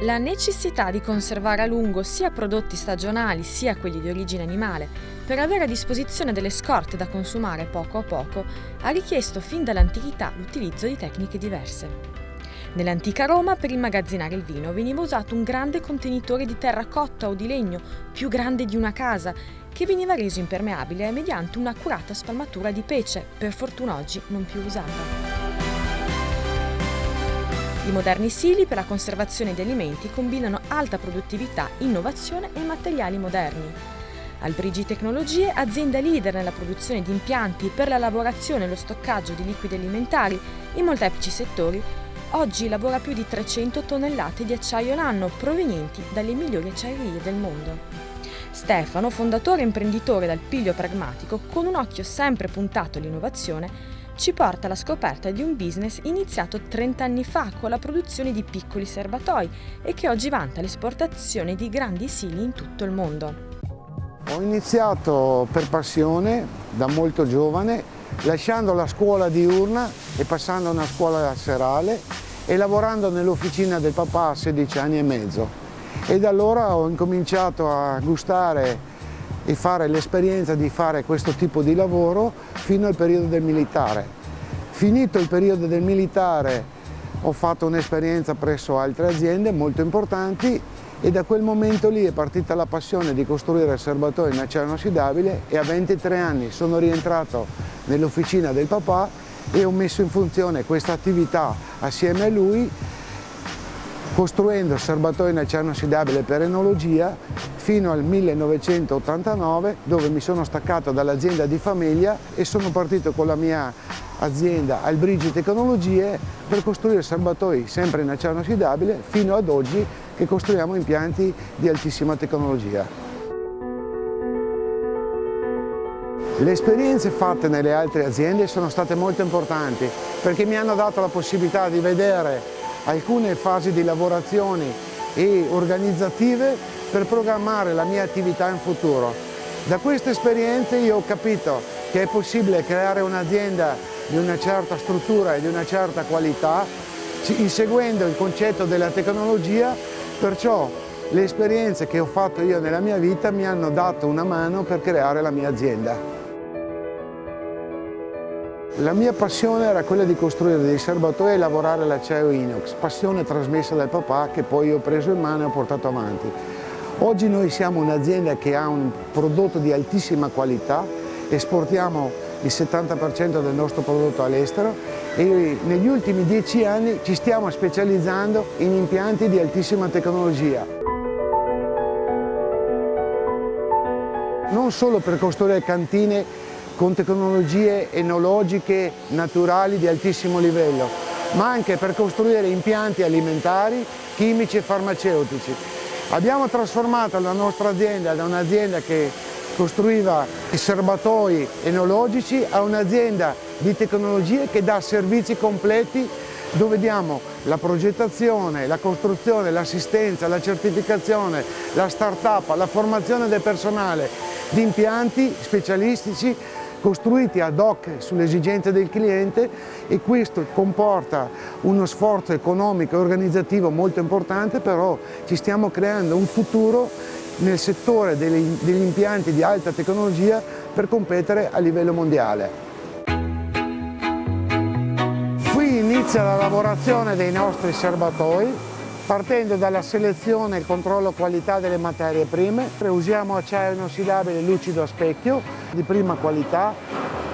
La necessità di conservare a lungo sia prodotti stagionali sia quelli di origine animale, per avere a disposizione delle scorte da consumare poco a poco, ha richiesto fin dall'antichità l'utilizzo di tecniche diverse. Nell'antica Roma, per immagazzinare il vino, veniva usato un grande contenitore di terracotta o di legno, più grande di una casa, che veniva reso impermeabile mediante un'accurata spalmatura di pece, per fortuna oggi non più usata. I moderni sili per la conservazione di alimenti combinano alta produttività, innovazione e materiali moderni. Albrigi Tecnologie, azienda leader nella produzione di impianti per la lavorazione e lo stoccaggio di liquidi alimentari in molteplici settori, oggi lavora più di 300 tonnellate di acciaio l'anno provenienti dalle migliori acciaierie del mondo. Stefano, fondatore e imprenditore dal piglio pragmatico, con un occhio sempre puntato all'innovazione, ci porta alla scoperta di un business iniziato 30 anni fa con la produzione di piccoli serbatoi e che oggi vanta l'esportazione di grandi sili in tutto il mondo. Ho iniziato per passione da molto giovane, lasciando la scuola diurna e passando a una scuola serale e lavorando nell'officina del papà a 16 anni e mezzo. E da allora ho incominciato a gustare e fare l'esperienza di fare questo tipo di lavoro fino al periodo del militare. Finito il periodo del militare ho fatto un'esperienza presso altre aziende molto importanti e da quel momento lì è partita la passione di costruire serbatoi in acciaio inossidabile e a 23 anni sono rientrato nell'officina del papà e ho messo in funzione questa attività assieme a lui, costruendo serbatoi in acciaio inossidabile per enologia fino al 1989, dove mi sono staccato dall'azienda di famiglia e sono partito con la mia azienda Albrigi Tecnologie per costruire serbatoi sempre in acciaio inossidabile fino ad oggi che costruiamo impianti di altissima tecnologia. Le esperienze fatte nelle altre aziende sono state molto importanti perché mi hanno dato la possibilità di vedere alcune fasi di lavorazioni e organizzative per programmare la mia attività in futuro. Da queste esperienze io ho capito che è possibile creare un'azienda di una certa struttura e di una certa qualità, inseguendo il concetto della tecnologia, perciò le esperienze che ho fatto io nella mia vita mi hanno dato una mano per creare la mia azienda. La mia passione era quella di costruire dei serbatoi e lavorare l'acciaio inox, passione trasmessa dal papà che poi ho preso in mano e ho portato avanti. Oggi noi siamo un'azienda che ha un prodotto di altissima qualità, esportiamo il 70% del nostro prodotto all'estero e negli ultimi 10 anni ci stiamo specializzando in impianti di altissima tecnologia. Non solo per costruire cantine con tecnologie enologiche naturali di altissimo livello, ma anche per costruire impianti alimentari, chimici e farmaceutici. Abbiamo trasformato la nostra azienda da un'azienda che costruiva i serbatoi enologici a un'azienda di tecnologie che dà servizi completi dove diamo la progettazione, la costruzione, l'assistenza, la certificazione, la start-up, la formazione del personale di impianti specialistici costruiti ad hoc sulle esigenze del cliente e questo comporta uno sforzo economico e organizzativo molto importante, però ci stiamo creando un futuro nel settore degli impianti di alta tecnologia per competere a livello mondiale. Qui inizia la lavorazione dei nostri serbatoi, partendo dalla selezione e il controllo qualità delle materie prime. Usiamo acciaio inossidabile lucido a specchio di prima qualità,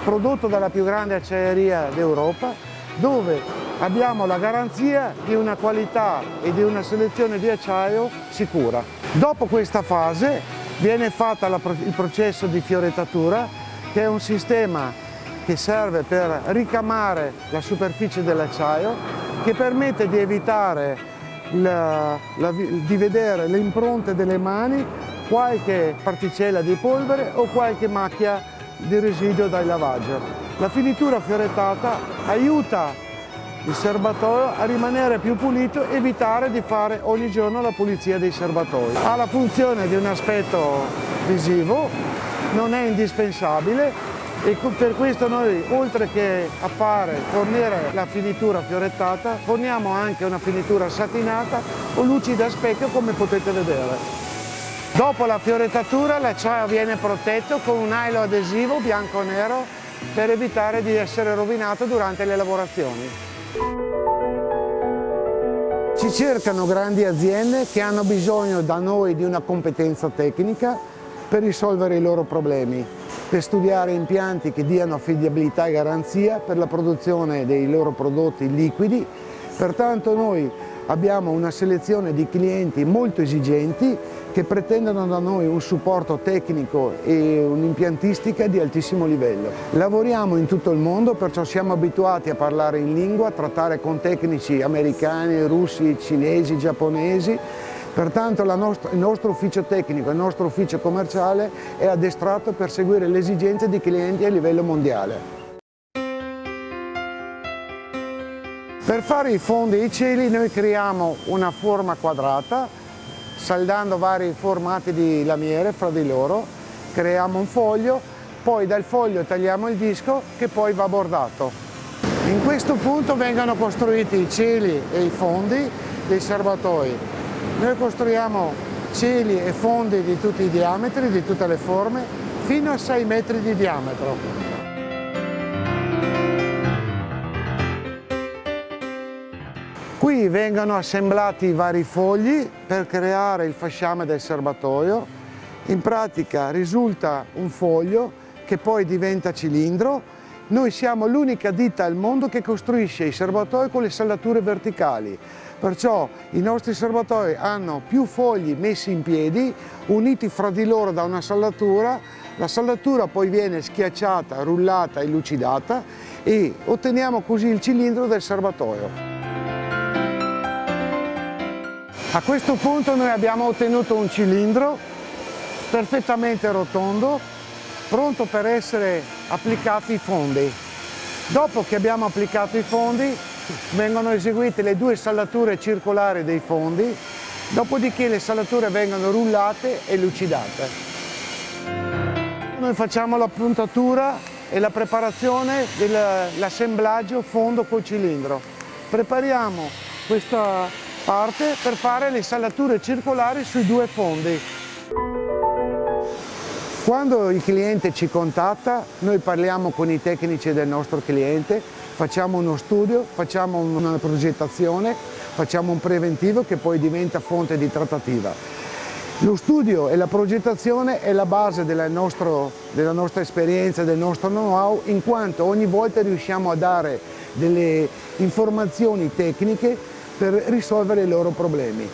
prodotto dalla più grande acciaieria d'Europa, dove abbiamo la garanzia di una qualità e di una selezione di acciaio sicura. Dopo questa fase viene fatto il processo di fiorettatura, che è un sistema che serve per ricamare la superficie dell'acciaio, che permette di evitare di vedere le impronte delle mani, qualche particella di polvere o qualche macchia di residuo dal lavaggio. La finitura fiorettata aiuta il serbatoio a rimanere più pulito e evitare di fare ogni giorno la pulizia dei serbatoi. Ha la funzione di un aspetto visivo, non è indispensabile, E per questo noi, oltre che a fornire la finitura fiorettata, forniamo anche una finitura satinata o lucida a specchio, come potete vedere. Dopo la fiorettatura l'acciaio viene protetto con un ailo adesivo bianco-nero per evitare di essere rovinato durante le lavorazioni. Ci cercano grandi aziende che hanno bisogno da noi di una competenza tecnica per risolvere i loro problemi, per studiare impianti che diano affidabilità e garanzia per la produzione dei loro prodotti liquidi. Pertanto noi abbiamo una selezione di clienti molto esigenti che pretendono da noi un supporto tecnico e un'impiantistica di altissimo livello. Lavoriamo in tutto il mondo, perciò siamo abituati a parlare in lingua, a trattare con tecnici americani, russi, cinesi, giapponesi. Pertanto il nostro ufficio tecnico, il nostro ufficio commerciale è addestrato per seguire le esigenze dei clienti a livello mondiale. Per fare i fondi e i cieli noi creiamo una forma quadrata, saldando vari formati di lamiere fra di loro, creiamo un foglio, poi dal foglio tagliamo il disco che poi va bordato. In questo punto vengono costruiti i cieli e i fondi dei serbatoi. Noi costruiamo cieli e fondi di tutti i diametri, di tutte le forme, fino a 6 metri di diametro. Qui vengono assemblati i vari fogli per creare il fasciame del serbatoio. In pratica risulta un foglio che poi diventa cilindro. Noi siamo l'unica ditta al mondo che costruisce i serbatoi con le saldature verticali. Perciò i nostri serbatoi hanno più fogli messi in piedi, uniti fra di loro da una saldatura. La saldatura poi viene schiacciata, rullata e lucidata e otteniamo così il cilindro del serbatoio. A questo punto noi abbiamo ottenuto un cilindro perfettamente rotondo, pronto per essere applicati i fondi. Dopo che abbiamo applicato i fondi, vengono eseguite le 2 saldature circolari dei fondi, dopodiché le saldature vengono rullate e lucidate. Noi facciamo la puntatura e la preparazione dell'assemblaggio fondo col cilindro. Prepariamo questa parte per fare le saldature circolari sui 2 fondi. Quando il cliente ci contatta, noi parliamo con i tecnici del nostro cliente, facciamo uno studio, facciamo una progettazione, facciamo un preventivo che poi diventa fonte di trattativa. Lo studio e la progettazione è la base della nostra esperienza, del nostro know-how, in quanto ogni volta riusciamo a dare delle informazioni tecniche per risolvere i loro problemi.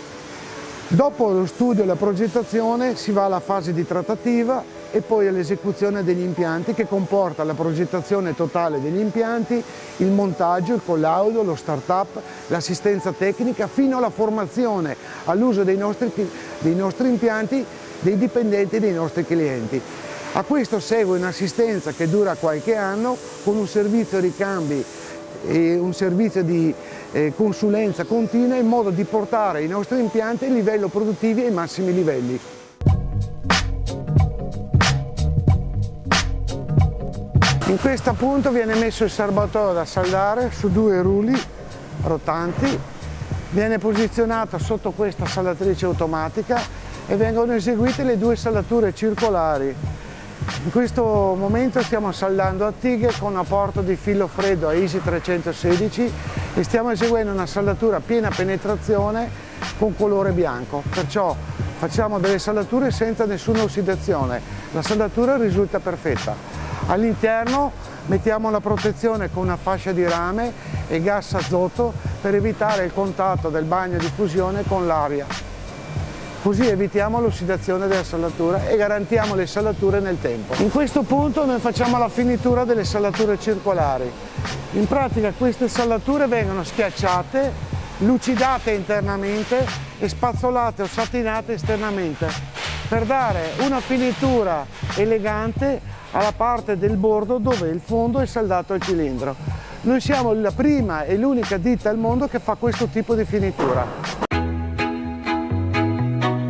Dopo lo studio e la progettazione si va alla fase di trattativa e poi all'esecuzione degli impianti, che comporta la progettazione totale degli impianti, il montaggio, il collaudo, lo start-up, l'assistenza tecnica, fino alla formazione all'uso dei nostri impianti dei dipendenti dei nostri clienti. A questo segue un'assistenza che dura qualche anno con un servizio ricambi e un servizio di consulenza continua in modo di portare i nostri impianti a livello produttivi ai massimi livelli. In questo punto viene messo il serbatoio da saldare su 2 rulli rotanti, viene posizionato sotto questa saldatrice automatica e vengono eseguite le 2 saldature circolari. In questo momento stiamo saldando a tighe con apporto di filo freddo a ISI 316 e stiamo eseguendo una saldatura a piena penetrazione con colore bianco, perciò facciamo delle saldature senza nessuna ossidazione, la saldatura risulta perfetta. All'interno mettiamo la protezione con una fascia di rame e gas azoto per evitare il contatto del bagno di fusione con l'aria. Così evitiamo l'ossidazione della saldatura e garantiamo le saldature nel tempo. In questo punto noi facciamo la finitura delle saldature circolari. In pratica queste saldature vengono schiacciate, lucidate internamente e spazzolate o satinate esternamente per dare una finitura elegante alla parte del bordo dove il fondo è saldato al cilindro. Noi siamo la prima e l'unica ditta al mondo che fa questo tipo di finitura.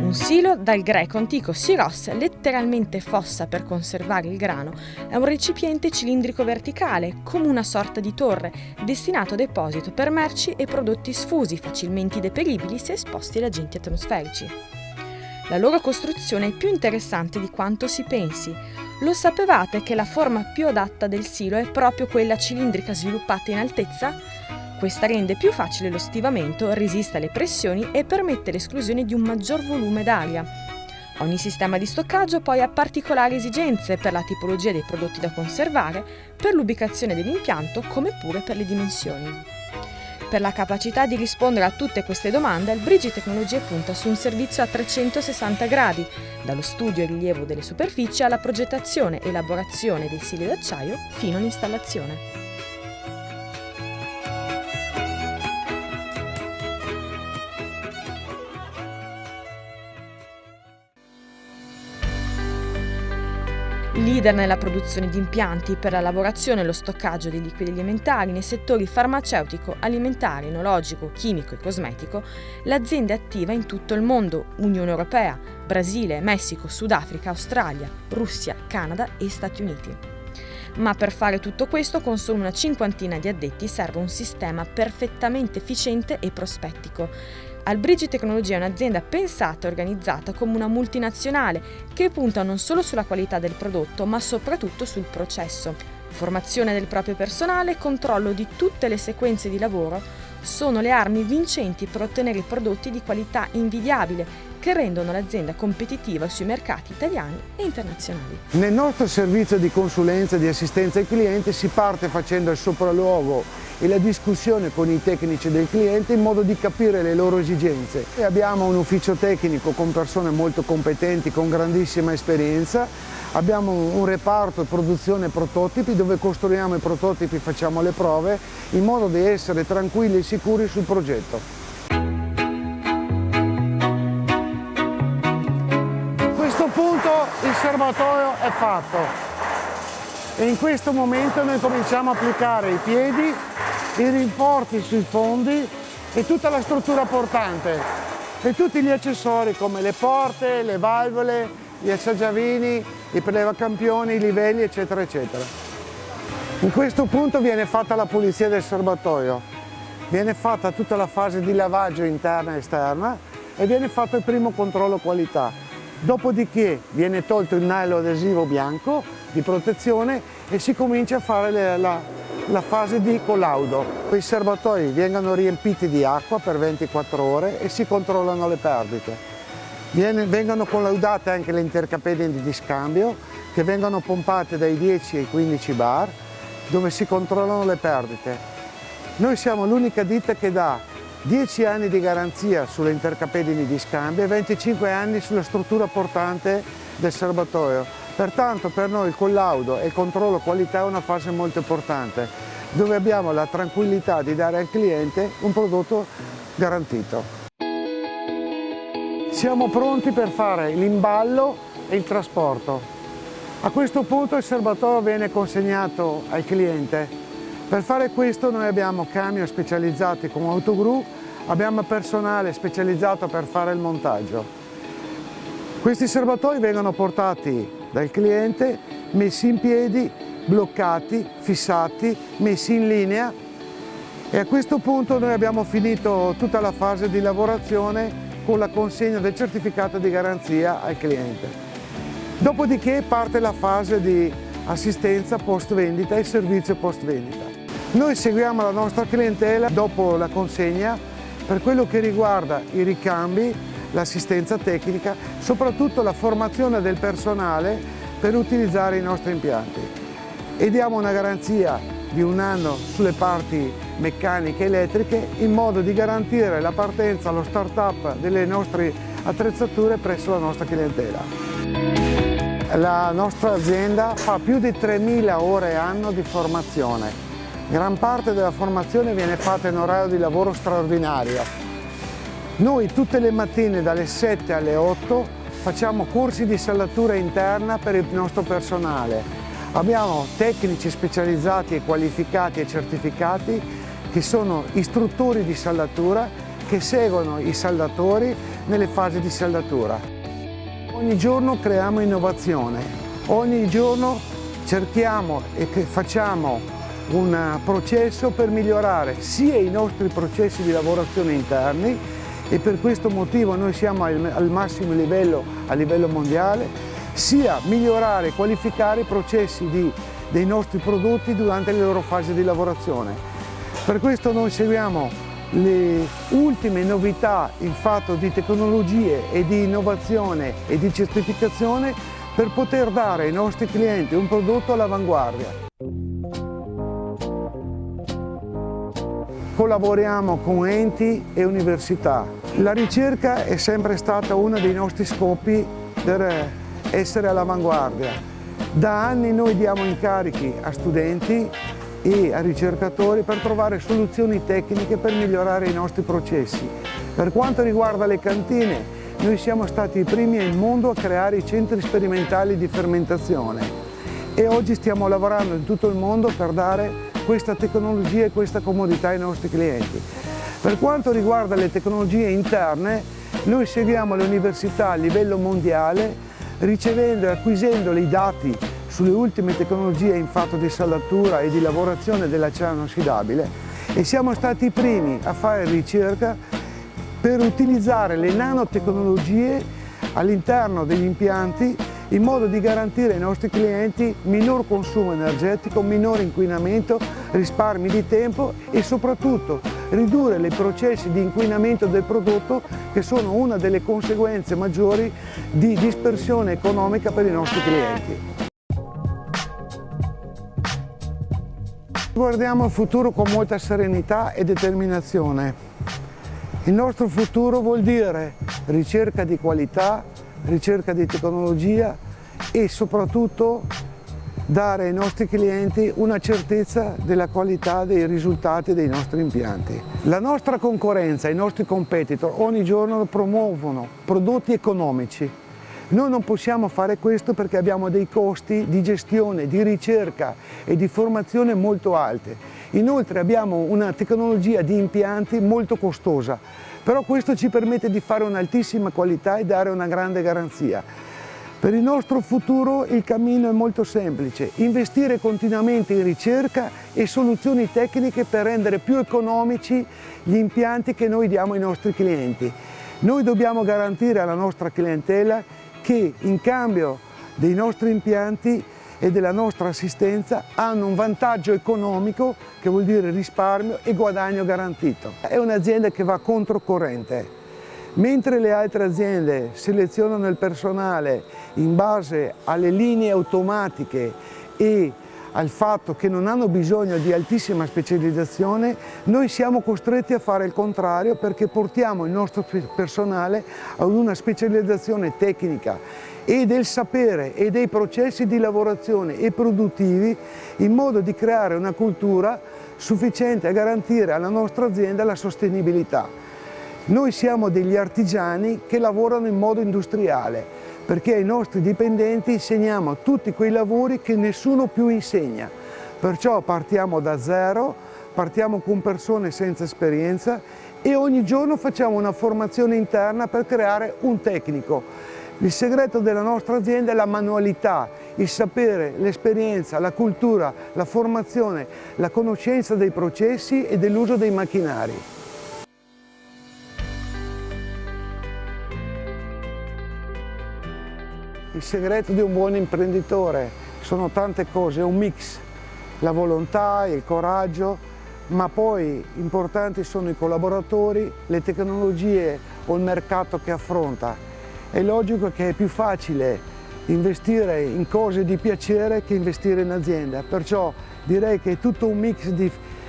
Un silo, dal greco antico siros, letteralmente fossa per conservare il grano, è un recipiente cilindrico verticale, come una sorta di torre, destinato a deposito per merci e prodotti sfusi, facilmente deperibili se esposti agli agenti atmosferici. La loro costruzione è più interessante di quanto si pensi. Lo sapevate che la forma più adatta del silo è proprio quella cilindrica sviluppata in altezza? Questa rende più facile lo stivamento, resiste alle pressioni e permette l'esclusione di un maggior volume d'aria. Ogni sistema di stoccaggio poi ha particolari esigenze per la tipologia dei prodotti da conservare, per l'ubicazione dell'impianto, come pure per le dimensioni. Per la capacità di rispondere a tutte queste domande, il Brigi Tecnologie punta su un servizio a 360 gradi, dallo studio e rilievo delle superfici alla progettazione e elaborazione dei sili d'acciaio fino all'installazione. Leader nella produzione di impianti per la lavorazione e lo stoccaggio di liquidi alimentari nei settori farmaceutico, alimentare, enologico, chimico e cosmetico, l'azienda è attiva in tutto il mondo: Unione Europea, Brasile, Messico, Sudafrica, Australia, Russia, Canada e Stati Uniti. Ma per fare tutto questo, con solo una cinquantina di addetti, serve un sistema perfettamente efficiente e prospettico. Albrigi Tecnologie è un'azienda pensata e organizzata come una multinazionale che punta non solo sulla qualità del prodotto, ma soprattutto sul processo. Formazione del proprio personale e controllo di tutte le sequenze di lavoro sono le armi vincenti per ottenere prodotti di qualità invidiabile che rendono l'azienda competitiva sui mercati italiani e internazionali. Nel nostro servizio di consulenza e di assistenza ai clienti si parte facendo il sopralluogo e la discussione con i tecnici del cliente in modo di capire le loro esigenze. E abbiamo un ufficio tecnico con persone molto competenti, con grandissima esperienza. Abbiamo un reparto di produzione prototipi dove costruiamo i prototipi, facciamo le prove in modo da essere tranquilli e sicuri sul progetto. A questo punto il serbatoio è fatto e in questo momento noi cominciamo a applicare i piedi, i rinforzi sui fondi e tutta la struttura portante e tutti gli accessori come le porte, le valvole, gli assaggiavini, i prelevacampioni, i livelli eccetera eccetera. In questo punto viene fatta la pulizia del serbatoio, viene fatta tutta la fase di lavaggio interna e esterna e viene fatto il primo controllo qualità. Dopodiché viene tolto il nylon adesivo bianco di protezione e si comincia a fare la fase di collaudo. I serbatoi vengono riempiti di acqua per 24 ore e si controllano le perdite. Vengono collaudate anche le intercapedini di scambio che vengono pompate dai 10 ai 15 bar dove si controllano le perdite. Noi siamo l'unica ditta che dà 10 anni di garanzia sulle intercapedini di scambio e 25 anni sulla struttura portante del serbatoio. Pertanto per noi il collaudo e il controllo qualità è una fase molto importante, dove abbiamo la tranquillità di dare al cliente un prodotto garantito. Siamo pronti per fare l'imballo e il trasporto. A questo punto il serbatoio viene consegnato al cliente. Per fare questo noi abbiamo camion specializzati con autogru, abbiamo personale specializzato per fare il montaggio. Questi serbatoi vengono portati dal cliente, messi in piedi, bloccati, fissati, messi in linea e a questo punto noi abbiamo finito tutta la fase di lavorazione con la consegna del certificato di garanzia al cliente. Dopodiché parte la fase di assistenza post vendita e servizio post vendita. Noi seguiamo la nostra clientela dopo la consegna per quello che riguarda i ricambi, l'assistenza tecnica, soprattutto la formazione del personale per utilizzare i nostri impianti. E diamo una garanzia di 1 anno sulle parti meccaniche e elettriche in modo di garantire la partenza, lo start-up delle nostre attrezzature presso la nostra clientela. La nostra azienda fa più di 3.000 ore anno di formazione. Gran parte della formazione viene fatta in orario di lavoro straordinario. Noi tutte le mattine dalle 7 alle 8 facciamo corsi di sallatura interna per il nostro personale. Abbiamo tecnici specializzati e qualificati e certificati che sono istruttori di sallatura che seguono i saldatori nelle fasi di saldatura. Ogni giorno creiamo innovazione, ogni giorno cerchiamo e facciamo un processo per migliorare sia i nostri processi di lavorazione interni, e per questo motivo noi siamo al massimo livello a livello mondiale, sia migliorare e qualificare i processi dei nostri prodotti durante le loro fasi di lavorazione. Per questo noi seguiamo le ultime novità in fatto di tecnologie e di innovazione e di certificazione per poter dare ai nostri clienti un prodotto all'avanguardia. Collaboriamo con enti e università. La ricerca è sempre stata uno dei nostri scopi per essere all'avanguardia. Da anni noi diamo incarichi a studenti e a ricercatori per trovare soluzioni tecniche per migliorare i nostri processi. Per quanto riguarda le cantine, noi siamo stati i primi al mondo a creare i centri sperimentali di fermentazione e oggi stiamo lavorando in tutto il mondo per dare questa tecnologia e questa comodità ai nostri clienti. Per quanto riguarda le tecnologie interne, noi seguiamo le università a livello mondiale, ricevendo e acquisendo i dati sulle ultime tecnologie in fatto di saldatura e di lavorazione dell'acciaio inossidabile, e siamo stati i primi a fare ricerca per utilizzare le nanotecnologie all'interno degli impianti in modo di garantire ai nostri clienti minor consumo energetico, minore inquinamento, risparmi di tempo e soprattutto ridurre i processi di inquinamento del prodotto, che sono una delle conseguenze maggiori di dispersione economica per i nostri clienti. Guardiamo il futuro con molta serenità e determinazione. Il nostro futuro vuol dire ricerca di qualità, ricerca di tecnologia e soprattutto dare ai nostri clienti una certezza della qualità dei risultati dei nostri impianti. La nostra concorrenza, i nostri competitor ogni giorno promuovono prodotti economici. Noi non possiamo fare questo perché abbiamo dei costi di gestione, di ricerca e di formazione molto alti. Inoltre abbiamo una tecnologia di impianti molto costosa, però questo ci permette di fare un'altissima qualità e dare una grande garanzia. Per il nostro futuro il cammino è molto semplice: investire continuamente in ricerca e soluzioni tecniche per rendere più economici gli impianti che noi diamo ai nostri clienti. Noi dobbiamo garantire alla nostra clientela che in cambio dei nostri impianti e della nostra assistenza hanno un vantaggio economico, che vuol dire risparmio e guadagno garantito. È un'azienda che va controcorrente. Mentre le altre aziende selezionano il personale in base alle linee automatiche e al fatto che non hanno bisogno di altissima specializzazione, noi siamo costretti a fare il contrario, perché portiamo il nostro personale ad una specializzazione tecnica e del sapere e dei processi di lavorazione e produttivi, in modo di creare una cultura sufficiente a garantire alla nostra azienda la sostenibilità. Noi siamo degli artigiani che lavorano in modo industriale, perché ai nostri dipendenti insegniamo tutti quei lavori che nessuno più insegna. Perciò partiamo da zero, partiamo con persone senza esperienza e ogni giorno facciamo una formazione interna per creare un tecnico. Il segreto della nostra azienda è la manualità, il sapere, l'esperienza, la cultura, la formazione, la conoscenza dei processi e dell'uso dei macchinari. Il segreto di un buon imprenditore sono tante cose, è un mix, la volontà, il coraggio, ma poi importanti sono i collaboratori, le tecnologie o il mercato che affronta. È logico che è più facile investire in cose di piacere che investire in azienda, perciò direi che è tutto un mix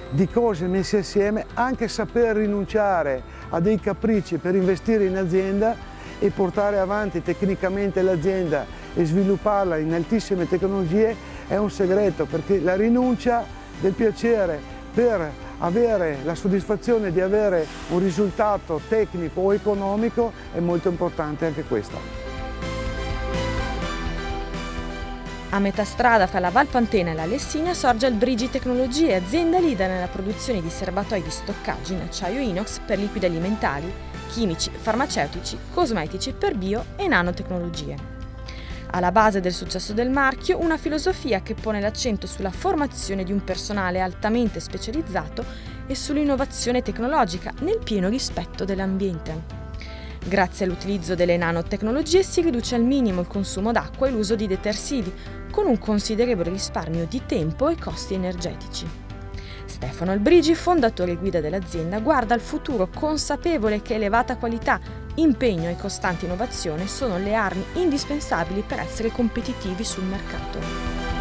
di cose messe assieme, anche saper rinunciare a dei capricci per investire in azienda e portare avanti tecnicamente l'azienda e svilupparla in altissime tecnologie è un segreto, perché la rinuncia del piacere per avere la soddisfazione di avere un risultato tecnico o economico è molto importante anche questa. A metà strada fra la Valpantena e la Lessina sorge Albrigi Tecnologie, azienda leader nella produzione di serbatoi di stoccaggio in acciaio inox per liquidi alimentari, chimici, farmaceutici, cosmetici per bio e nanotecnologie. Alla base del successo del marchio, una filosofia che pone l'accento sulla formazione di un personale altamente specializzato e sull'innovazione tecnologica nel pieno rispetto dell'ambiente. Grazie all'utilizzo delle nanotecnologie si riduce al minimo il consumo d'acqua e l'uso di detersivi, con un considerevole risparmio di tempo e costi energetici. Stefano Albrigi, fondatore e guida dell'azienda, guarda al futuro consapevole che elevata qualità, impegno e costante innovazione sono le armi indispensabili per essere competitivi sul mercato.